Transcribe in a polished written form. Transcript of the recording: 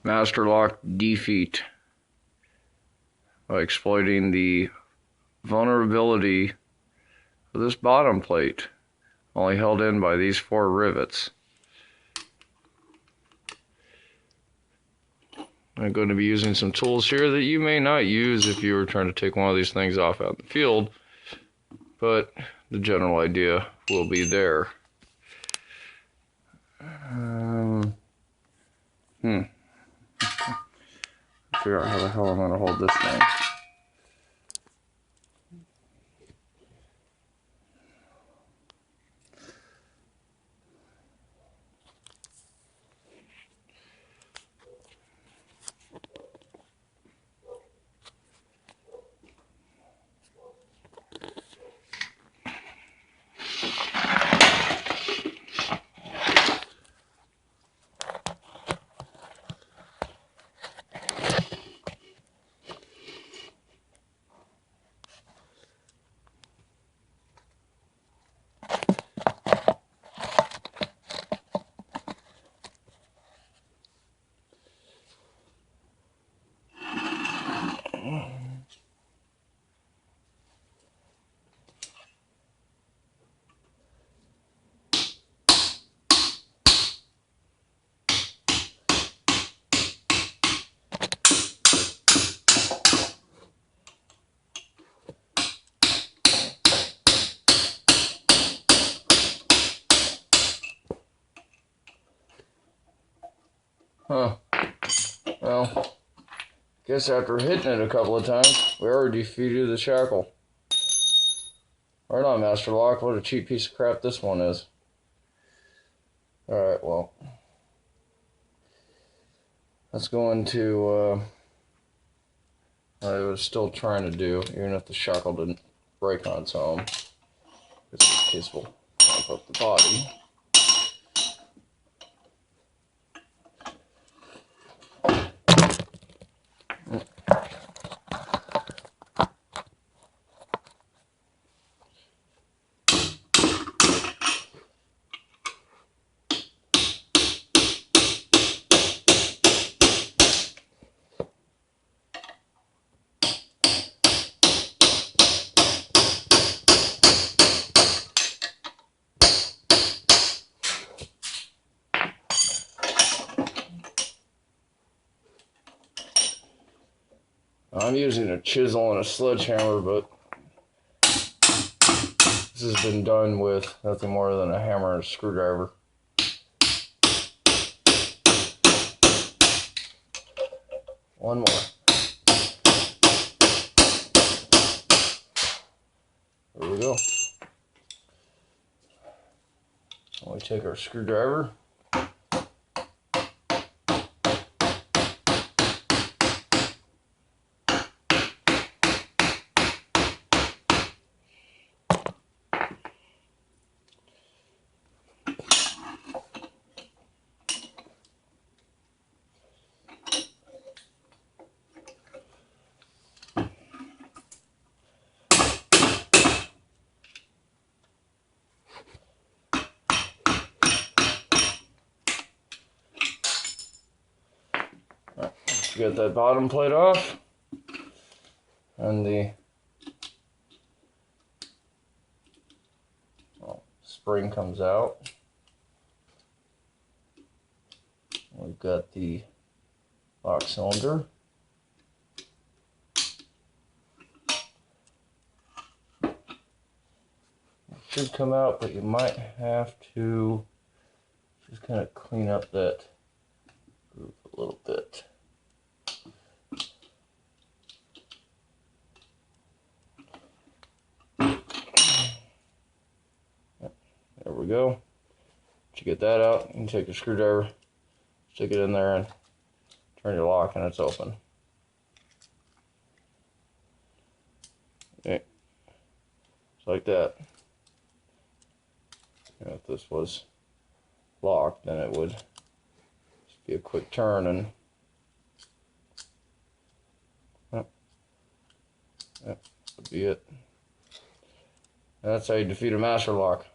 Master lock defeat by exploiting the vulnerability of this bottom plate, only held in by these 4 rivets. I'm going to be using some tools here that you may not use if you were trying to take one of these things off out in the field, but the general idea will be there. Figure out how the hell I'm going to hold this thing. Huh. Well, guess after hitting it a couple of times, we already defeated the shackle. Right on, Master Lock. What a cheap piece of crap this one is. Alright, well. Let's go into what I was still trying to do, even if the shackle didn't break on its own. This case will pump up the body. I'm using a chisel and a sledgehammer, but this has been done with nothing more than a hammer and a screwdriver. One more. There we go. We take our screwdriver. Get that bottom plate off, and the spring comes out. We've got the lock cylinder. It should come out, but you might have to just kind of clean up that groove a little bit. There we go. Once you get that out, you can take the screwdriver, stick it in there, and turn your lock, and it's open. Okay. Just like that. And if this was locked, then it would just be a quick turn, and that would be it. And that's how you defeat a master lock.